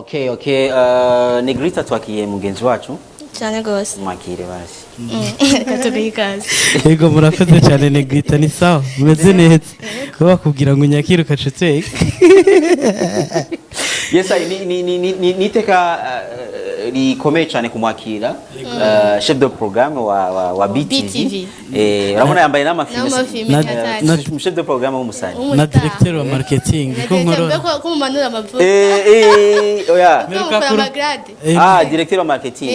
Okay. Negrita twakiye mugenzi wacu. Cyane gose. Mwakire basi. Katubikaze. Yego murakoze cyane Negrita ni sawa. Meze neza. Bakubwira ngo nyakire ukacutse. Yes, ni teka rikomeye cyane kumwakira. Chef de programme wa BTV. Urabona yambaye n'amafilme. Chef de programme w'umusani. Na directeur wa marketing. Ko nkoro. Ko mumanura amavuta. Oya. Directeur wa marketing.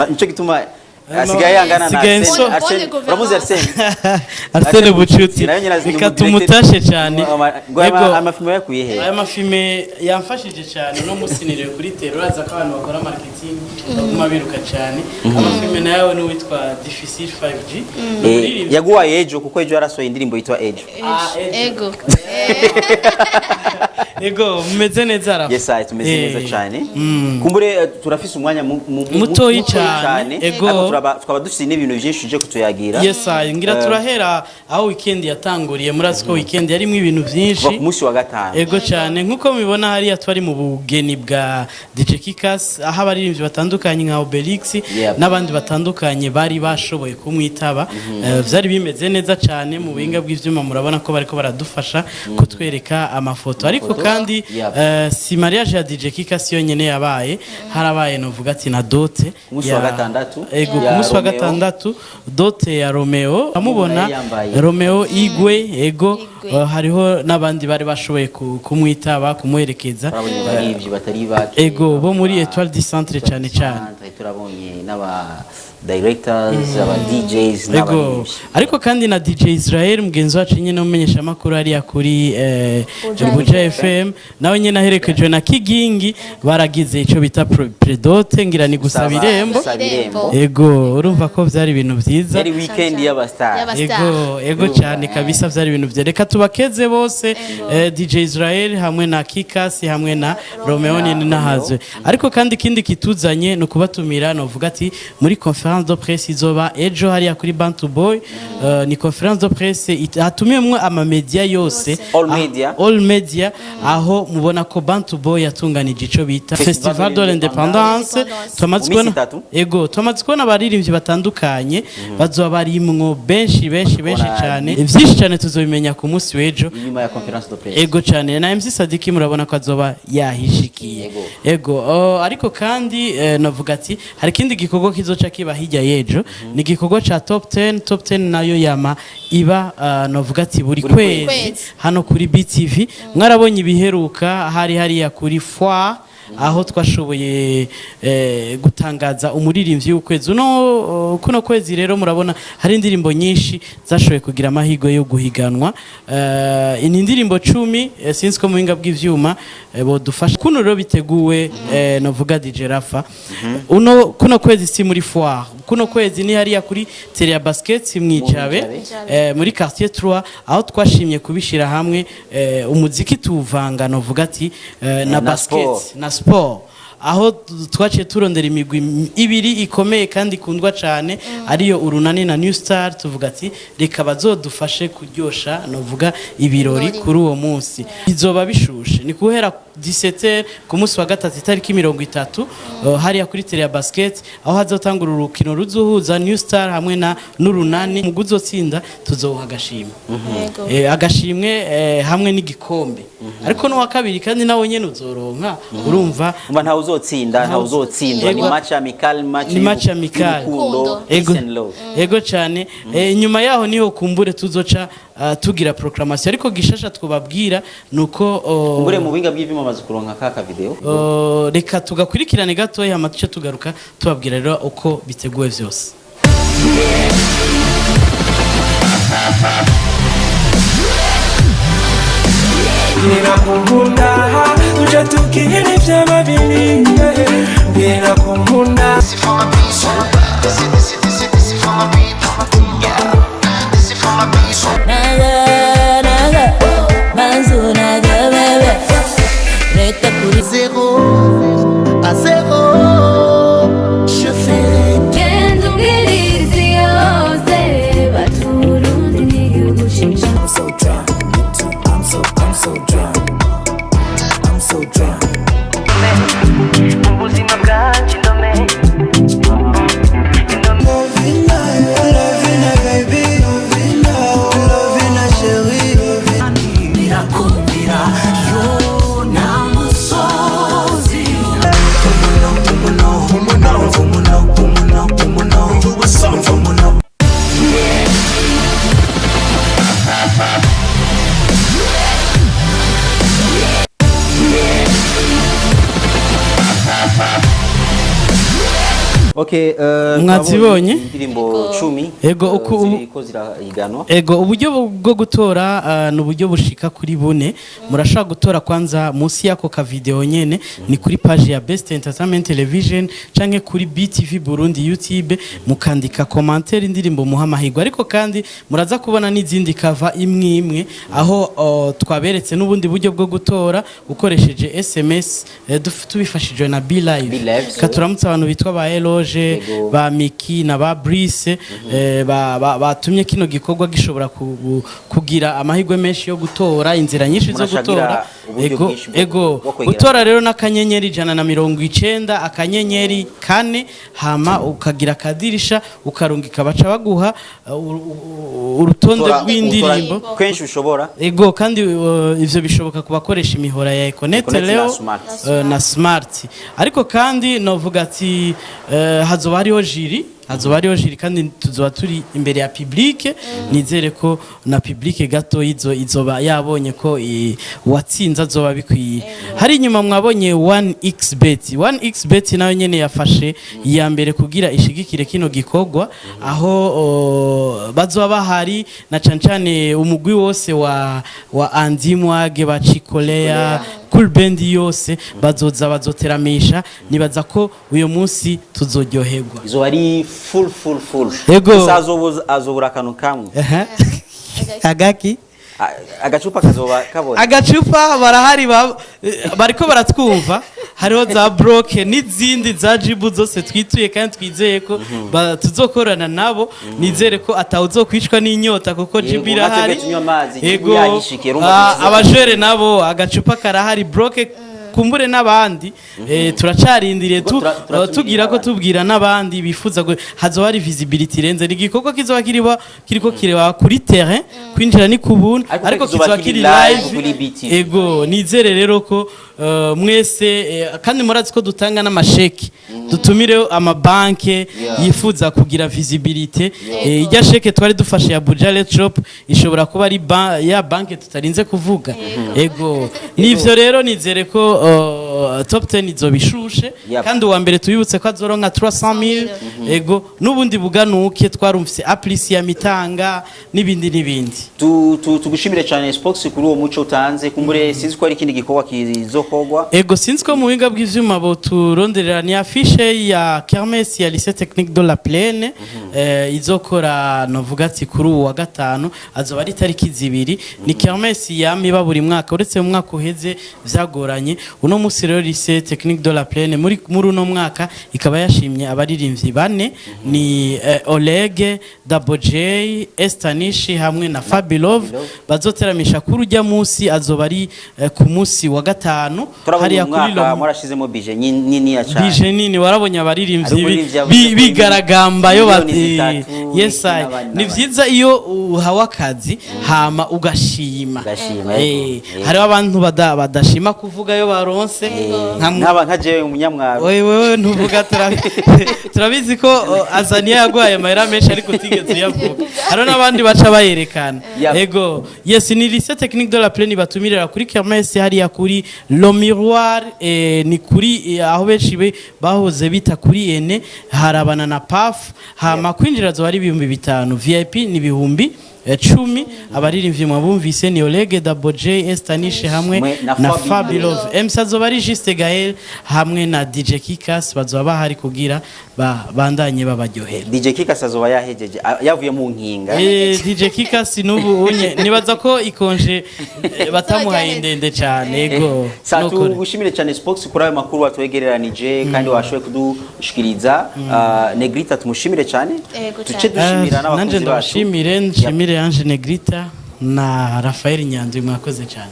Nico gituma asigaye yangana na Arsene. Uramuzi Arsene? Arsene Bucuti. Ikatumutashe cyane. Yego amafilme yakuye he? Aya mafilme yamfashije cyane no musinire kuri tero aza ko abantu bakora marketing baguma biruka cyane. Amafilme nayo ni witwa Difficile 5G. Yaguwaye ejo kuko ejo yarasohoye indirimbo yitwa ejo. Ego mumeze neza arafa. Yes, tumeze neza cyane. Kumbure turafise umwanya mutoyi cyane. Ego twaba dufite n'ibintu byinshi uje kutuyagira. Yes, ngira turahera aho weekend yatanguriye muri asiko weekend yarimo ibintu byinshi. Ku munsi wa gatanu. Ego cyane nkuko mubibona hariya twari mu bugeni bwa DJ Kikas aho abaririmbyi batandukanye nka Obelix n'abandi batandukanye bari bashoboye kumwitaba. Byari bimeze neza cyane mu buhinga bw'ivyuma murabona ko bariko baradufasha kutwereka amafoto ariko kandi si mariage ya DJ Kikas yonyene yabaye harabaye novuga ati na dote munsi wa gatandatu. Ego ku munsi wa gatandatu dote ya Romeo amubona Romeo Igwe ego hariho nabandi bari bashoboye kumwitaba kumuherekeza ego bo muri Etoile du Centre cyane turabonye n'aba directors aba DJs n'abandi ariko kandi na DJ Israel mugenzi wacu nyine umenyesha makuru ari kuri Buja FM nawe nyine aherekejwe na Kigingi baragize ico bita predote ngira ni gusaba irembo ego urumva ko byari ibintu byiza yari weekend y'abastar ego cyane kabisa byari ibintu byereka tubakeze bose DJ Israel hamwe na Kikasi hamwe na Romeo nyine nahazwe ariko kandi kindi kituzanye no kubatumira no vuga ati muri conference de presse izoba ejo hariya kuri Bantu Boy ni conference de presse hatumiyemwe ama media yose all media aho mubona ko Bantu Boy yatunganije ico bita Festival de l'Indépendance twamazikona abaririmbyi batandukanye bazoba barimwo benshi cyane byinshi cyane tuzobimenya ku munsi w'ejo nyuma ya conference de presse ego cyane na MC Sadiki murabona ko azoba yahishikiye ego ariko kandi navuga ati hari kindi gikorwa kizoca kiba hirya yejo ni gikorwa cha Top 10 nayo yama iba navuga ati buri kwezi hano kuri BTV mwarabonye ibiheruka hariya kuri foire aho twashoboye gutangaza umuririmbyi w'ukwezi kuno kwezi rero murabona hari indirimbo nyinshi zashoboye kugira amahigo yo guhiganwa ini indirimbo 10 sinzi ko muhinga bw'ivyuma bodufasha kuno rero biteguwe novuga DJ Rafa kuno kwezi si muri foire kuno kwezi ni hariya kuri tele ya basket mwicabe muri quartier 3 aho twashimye kubishira hamwe umuziki tuvanga novuga ati na basket na sport aho twaciye turondera imigwi ibiri ikomeye kandi kundwa cyane ariyo urunani na New Star tuvuga ati reka bazodufashe kuryosha novuga ibirori kuri uwo munsi izoba bishushe ni kuhera 17 ku munsi wa gatatu itariki 30 hariya kuri tele ya basket aho hazotangura urukino ruzuhuza New Star hamwe na n'urunani mu guzotsinda tuzoha agashimwe agashimwe hamwe n'igikombe ariko no wa kabiri kandi nawe nyene uzoronka urumva nta uzotsindwa ni match amical ego cyane nyuma yaho niho kumbure tuzoca tugira proclamation ariko gishasha twobabwira nuko kumbure mu binga bw'ivyuma maze kuronka kaka video reka tugakurikirane gato yamatuce tugaruka tubabwira rero uko biteguwe vyose Ngira kunkunda tuje tukihene by'amabiri ngira kunkunda this is for my people this is for my people this is for my people naga banzo naga bebe reta kuri 0 à 0 je fais kendo ngirizi yose baturundi n'igihugu cyinshi I'm so drunk I'm so drunk Okay, mwazibonye indirimbo 10 ego ziriko zirahiganwa. Ego uburyo bwo gutora ni uburyo bushika kuri bune. Murashaka gutora kwanza munsi yako ka video nyene ni kuri page ya Best Entertainment Television canke kuri BTV Burundi YouTube mukandika commentaire indirimbo muhamahirwa, ariko kandi muraza kubona n'izindi kava imwe aho twaberetse n'ubundi buryo bwo gutora ukoresheje SMS tubifashijwe na Be Live. Katuramutse abantu bitwa ba Eloge ba Miki na ba Brice batumye kino gikorwa gishobora kugira amahirwe menshi yo gutora inzira nyinshi zo gutora. Ego gutora rero n'akanyenyeri 190 akanyenyeri 4 hama ukagira kadirisha ukarungika baca baguha urutonde rw'indirimbo kenshi ushobora. Ego kandi ivyo bishoboka kubakoresha imihora ya Econet leo na Smart. Ariko kandi novuga ati hazoba hariho jiri kandi tuzoba turi imbere ya public. Nizere ko na public gato izoba yabonye ko watsinza azoba bikwiye. Hari inyuma mwabonye 1xbet nayo nyene yafashe iya mbere kugira ishigikire kino gikorwa, aho bazoba bahari na cancane umugwi wose wa Andy Mwag bacikolea Cool Band yose bazoteramisha. Nibaza ko uyo munsi tuzoryoherwa. Izo ari full. Ego azobura kanu kamwe. Agaki agacupa kazoba kabone. Agacupa barahari bariko baratwumva. Hariho za broke n'izindi za jibu zose twituye kandi twizeye ko tuzokorana nabo. Nizere ko atawuzokwicwa n'inyota kuko jibu irahari. Ego abajere nabo agacupa karahari broke kumbure n'abandi turacarindiriye tugira ko tubwira n'abandi bifuza hazoba hari visibility renze. Ni gikorwa kizoba kiriko kireba kuri terrain kwinjira ni kubuntu, ariko kizoba kiri live. Ego nizere rero ko mwese kandi murazi ko dutanga n'amasheki dutumire amabanke yifuza kugira visibility. Ijya sheke twari dufashe ya Bujale Shop ishobora kuba ari ya banke tutarinze kuvuga. Ego nivyo rero nizere ko Top 10 izoba ishushe kandi uwa mbere tubibutse ko azoronka 300,000. Ego nubundi buganuke twarumvise Applice ya mitanga n'ibindi. Tugushimire cyane Spox kuri uwo muco utanze. Kumbure sinzi ko ari ikindi gikorwa kizokogwa. Ego sinzi ko mu winga bw'ivyuma bo turonderera ni affiche ya Kermesse ya Lycée Technique de la Plaine izokora novuga ati kuri uwa gatanu azoba ari tariki 2. Ni Kermesse yamiba buri mwaka uretse mu mwaka uheze vyagoranye. Uno musi rero Lycée Technique de la Plaine muri uno mwaka ikaba yashimye abaririmbyi 4 ni Oleg, Double J, Estanishi hamwe na Fabilov bazoteramisha kuri ujya musi azoba ari kumusi wa gatanu. Hari yakuri murashizemo bije nini ya cyane. Bije nini warabonye abaririmbyi bigaragamba yo bati yes I. Ni vyiza iyo uhawa akazi hama ugashima. Hari abantu badashima kuvuga yo baronse nka jewe umunyamwaro. Wewe ntuvuga turabizi ko Azania yagwaye amahera menshi ariko utigeze yavuga. Hari n'abandi baca bayerekana. Ego yes ni Lycée Technique de la Plaine batumirira kuri Kermesse hari ya kuri Le Miroir ni kuri aho benshi bahoze bita kuri ene harabana na PAF hama kwinjira zo hari 5,000 VIP ni 10,000 abaririmbyi mwabumvise ni Oleg, Double J, Estanish hamwe na Fabilov. Emsazo bari Juste Gael hamwe na DJ Kikas bazoba bahari kugira bandanye babaryohera. DJ Kikas azoba yahejeje yavuye mu nkinga. DJ Kikas nubu unye nibaza ko ikonje batamuhaye ndende cyane. Ego satu gushimire cyane Spox kuri ayo makuru watwegereranije kandi washoye kudushikiriza. Negrita tumushimire cyane. Tuce dushimira n'abakunzi bacu. Nanje ndashimire Ange Negrita na Rafael Nyanzi mwakoze cyane.